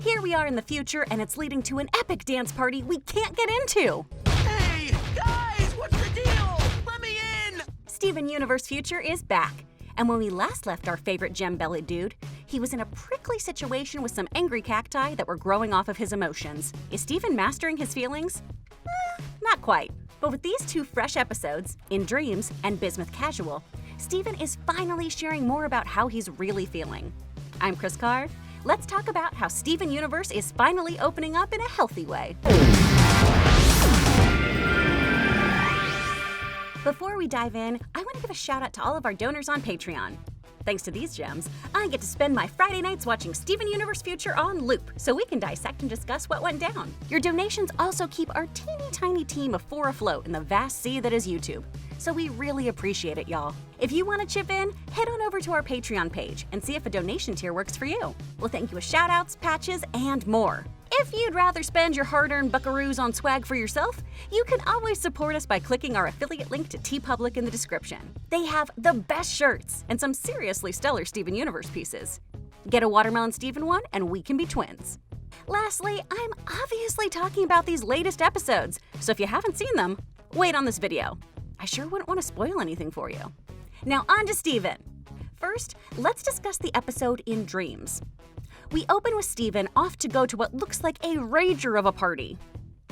Here we are in the future, and it's leading to an epic dance party we can't get into. Hey, guys, what's the deal? Let me in! Steven Universe Future is back. And when we last left our favorite gem-bellied dude, he was in a prickly situation with some angry cacti that were growing off of his emotions. Is Steven mastering his feelings? Not quite. But with these two fresh episodes, In Dreams and Bismuth Casual, Steven is finally sharing more about how he's really feeling. I'm Chris Carr. Let's talk about how Steven Universe is finally opening up in a healthy way. Before we dive in, I want to give a shout out to all of our donors on Patreon. Thanks to these gems, I get to spend my Friday nights watching Steven Universe Future on loop, so we can dissect and discuss what went down. Your donations also keep our teeny tiny team of four afloat in the vast sea that is YouTube. So we really appreciate it, y'all. If you want to chip in, head on over to our Patreon page and see if a donation tier works for you. We'll thank you with shoutouts, patches, and more. If you'd rather spend your hard-earned buckaroos on swag for yourself, you can always support us by clicking our affiliate link to TeePublic in the description. They have the best shirts and some seriously stellar Steven Universe pieces. Get a Watermelon Steven one and we can be twins. Lastly, I'm obviously talking about these latest episodes, so if you haven't seen them, wait on this video. I sure wouldn't want to spoil anything for you. Now on to Steven. First, let's discuss the episode In Dreams. We open with Steven off to go to what looks like a rager of a party.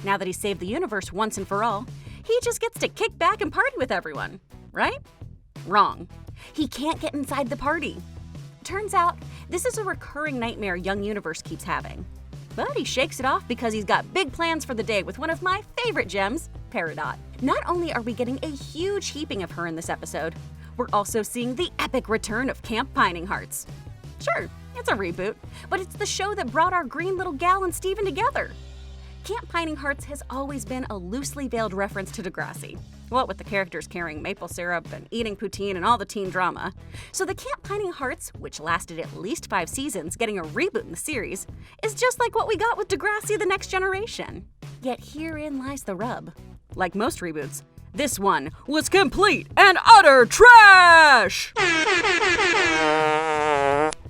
Now that he's saved the universe once and for all, he just gets to kick back and party with everyone, right? Wrong. He can't get inside the party. Turns out, this is a recurring nightmare Young Universe keeps having. But he shakes it off because he's got big plans for the day with one of my favorite gems, Peridot. Not only are we getting a huge heaping of her in this episode, we're also seeing the epic return of Camp Pining Hearts. Sure, it's a reboot, but it's the show that brought our green little gal and Steven together. Camp Pining Hearts has always been a loosely veiled reference to Degrassi, what with the characters carrying maple syrup and eating poutine and all the teen drama. So the Camp Pining Hearts, which lasted at least 5 seasons, getting a reboot in the series, is just like what we got with Degrassi The Next Generation. Yet herein lies the rub. Like most reboots, this one was complete and utter trash!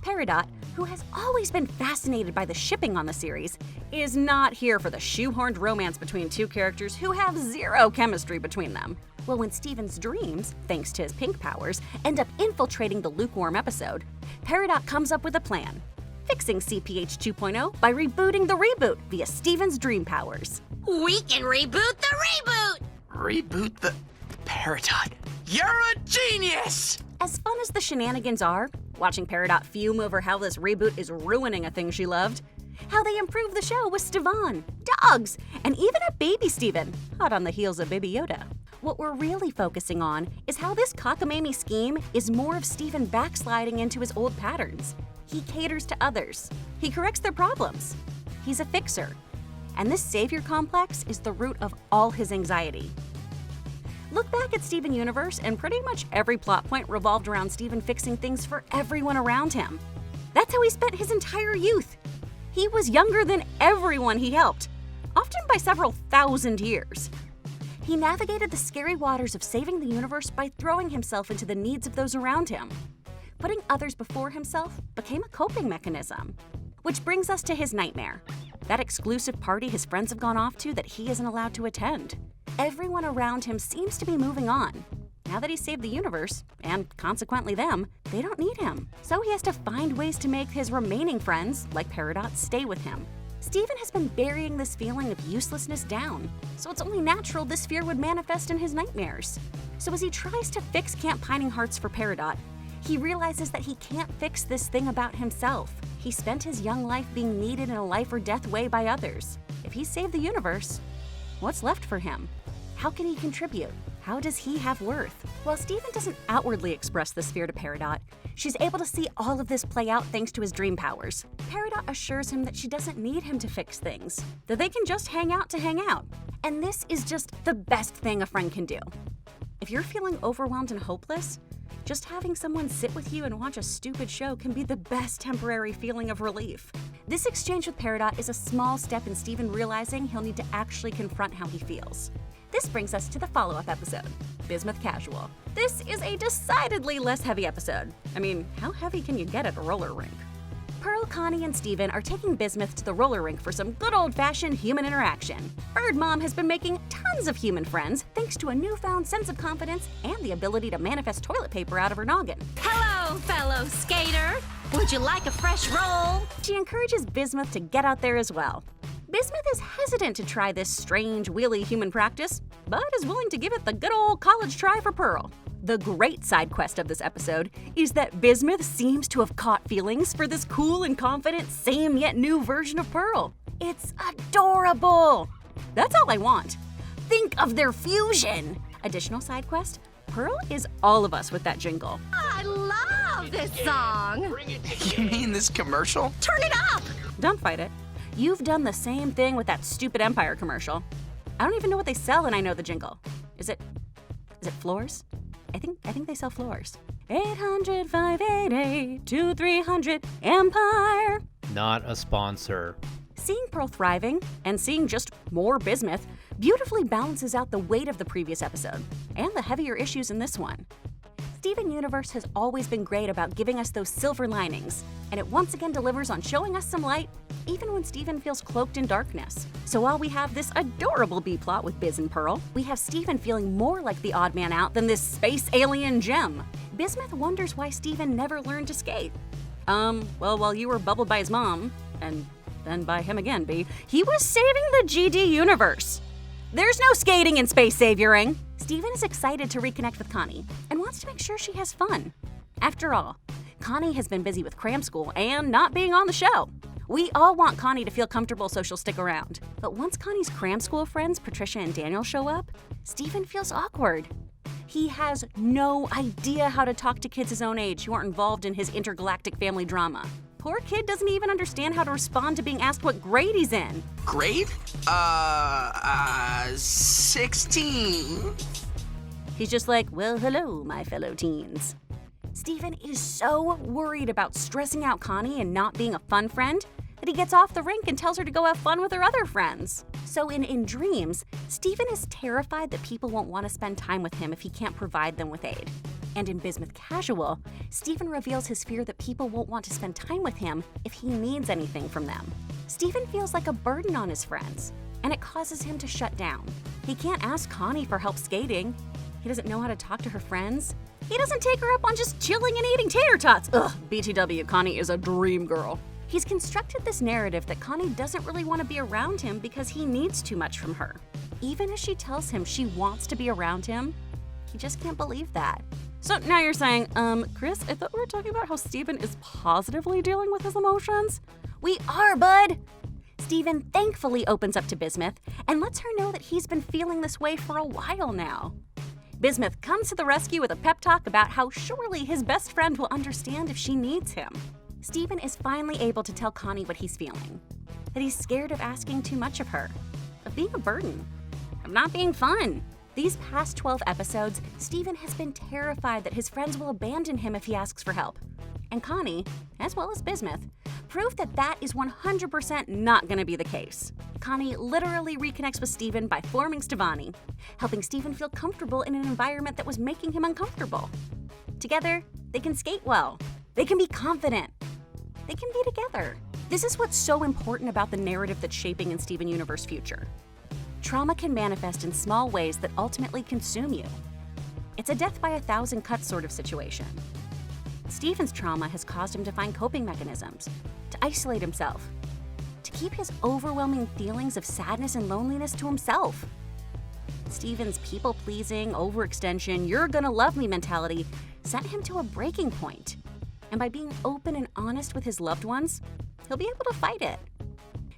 Peridot, who has always been fascinated by the shipping on the series, is not here for the shoehorned romance between two characters who have zero chemistry between them. Well, when Steven's dreams, thanks to his pink powers, end up infiltrating the lukewarm episode, Peridot comes up with a plan, fixing CPH 2.0 by rebooting the reboot via Steven's dream powers. We can reboot the reboot! Reboot the Peridot. You're a genius! As fun as the shenanigans are, watching Peridot fume over how this reboot is ruining a thing she loved, how they improved the show with Stevan, dogs, and even a baby Steven, hot on the heels of Baby Yoda. What we're really focusing on is how this cockamamie scheme is more of Steven backsliding into his old patterns. He caters to others. He corrects their problems. He's a fixer. And this savior complex is the root of all his anxiety. Look back at Steven Universe, and pretty much every plot point revolved around Steven fixing things for everyone around him. That's how he spent his entire youth. He was younger than everyone he helped, often by several thousand years. He navigated the scary waters of saving the universe by throwing himself into the needs of those around him. Putting others before himself became a coping mechanism. Which brings us to his nightmare. That exclusive party his friends have gone off to that he isn't allowed to attend. Everyone around him seems to be moving on. Now that he's saved the universe, and consequently them, they don't need him. So he has to find ways to make his remaining friends, like Peridot, stay with him. Steven has been burying this feeling of uselessness down, so it's only natural this fear would manifest in his nightmares. So as he tries to fix Camp Pining Hearts for Peridot, he realizes that he can't fix this thing about himself. He spent his young life being needed in a life or death way by others. If he saved the universe, what's left for him? How can he contribute? How does he have worth? While Steven doesn't outwardly express this fear to Peridot, she's able to see all of this play out thanks to his dream powers. Peridot assures him that she doesn't need him to fix things, that they can just hang out to hang out. And this is just the best thing a friend can do. If you're feeling overwhelmed and hopeless, just having someone sit with you and watch a stupid show can be the best temporary feeling of relief. This exchange with Peridot is a small step in Steven realizing he'll need to actually confront how he feels. This brings us to the follow-up episode, Bismuth Casual. This is a decidedly less heavy episode. I mean, how heavy can you get at a roller rink? Pearl, Connie, and Steven are taking Bismuth to the roller rink for some good old-fashioned human interaction. Bird Mom has been making tons of human friends thanks to a newfound sense of confidence and the ability to manifest toilet paper out of her noggin. Hello, fellow skater. Would you like a fresh roll? She encourages Bismuth to get out there as well. Bismuth is hesitant to try this strange, wheelie human practice, but is willing to give it the good old college try for Pearl. The great side quest of this episode is that Bismuth seems to have caught feelings for this cool and confident, same yet new version of Pearl. It's adorable! That's all I want. Think of their fusion! Additional side quest, Pearl is all of us with that jingle. I love this song. You mean this commercial? Turn it up. Don't fight it. You've done the same thing with that stupid Empire commercial. I don't even know what they sell and I know the jingle. Is it floors? I think they sell floors. 800-588-2300 Empire. Not a sponsor. Seeing Pearl thriving and seeing just more Bismuth beautifully balances out the weight of the previous episode and the heavier issues in this one. Steven Universe has always been great about giving us those silver linings, and it once again delivers on showing us some light, even when Steven feels cloaked in darkness. So while we have this adorable B-plot with Biz and Pearl, we have Steven feeling more like the odd man out than this space alien gem. Bismuth wonders why Steven never learned to skate. Well, while you were bubbled by his mom, and then by him again, B, he was saving the GD universe. There's no skating in space savioring. Steven is excited to reconnect with Connie and wants to make sure she has fun. After all, Connie has been busy with cram school and not being on the show. We all want Connie to feel comfortable so she'll stick around. But once Connie's cram school friends, Patricia and Daniel, show up, Steven feels awkward. He has no idea how to talk to kids his own age who aren't involved in his intergalactic family drama. Poor kid doesn't even understand how to respond to being asked what grade he's in. Grade? 16. He's just like, well, hello, my fellow teens. Steven is so worried about stressing out Connie and not being a fun friend that he gets off the rink and tells her to go have fun with her other friends. So in Dreams, Steven is terrified that people won't want to spend time with him if he can't provide them with aid. And in Bismuth Casual, Steven reveals his fear that people won't want to spend time with him if he needs anything from them. Steven feels like a burden on his friends, and it causes him to shut down. He can't ask Connie for help skating. He doesn't know how to talk to her friends. He doesn't take her up on just chilling and eating tater tots. Ugh, BTW, Connie is a dream girl. He's constructed this narrative that Connie doesn't really want to be around him because he needs too much from her. Even as she tells him she wants to be around him, he just can't believe that. So now you're saying, Chris, I thought we were talking about how Steven is positively dealing with his emotions? We are, bud! Steven thankfully opens up to Bismuth and lets her know that he's been feeling this way for a while now. Bismuth comes to the rescue with a pep talk about how surely his best friend will understand if she needs him. Steven is finally able to tell Connie what he's feeling, that he's scared of asking too much of her, of being a burden, of not being fun. These past 12 episodes, Steven has been terrified that his friends will abandon him if he asks for help. And Connie, as well as Bismuth, proved that that is 100% not going to be the case. Connie literally reconnects with Steven by forming Stevani, helping Steven feel comfortable in an environment that was making him uncomfortable. Together, they can skate well. They can be confident. They can be together. This is what's so important about the narrative that's shaping in Steven Universe future. Trauma can manifest in small ways that ultimately consume you. It's a death by 1,000 cuts sort of situation. Steven's trauma has caused him to find coping mechanisms, to isolate himself, to keep his overwhelming feelings of sadness and loneliness to himself. Steven's people-pleasing, overextension, you're gonna love me mentality sent him to a breaking point. And by being open and honest with his loved ones, he'll be able to fight it.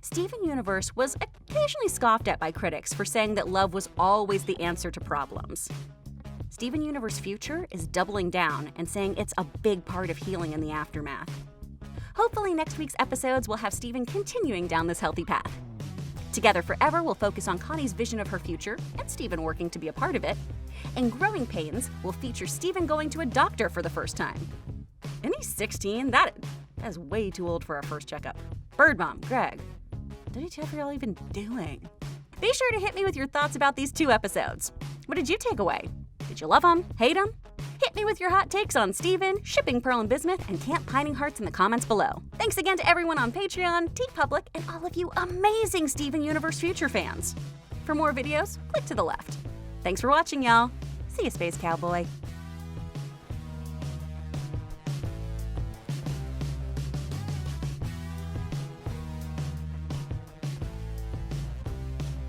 Steven Universe was occasionally scoffed at by critics for saying that love was always the answer to problems. Steven Universe Future is doubling down and saying it's a big part of healing in the aftermath. Hopefully next week's episodes will have Steven continuing down this healthy path. Together Forever will focus on Connie's vision of her future and Steven working to be a part of it. And Growing Pains will feature Steven going to a doctor for the first time. And he's 16? That is way too old for our first checkup. Bird Mom, Greg, what are y'all even doing? Be sure to hit me with your thoughts about these 2 episodes. What did you take away? Did you love them? Hate them? Hit me with your hot takes on Steven, shipping Pearl and Bismuth, and Camp Pining Hearts in the comments below. Thanks again to everyone on Patreon, TeePublic, and all of you amazing Steven Universe Future fans. For more videos, click to the left. Thanks for watching, y'all. See you, Space Cowboy.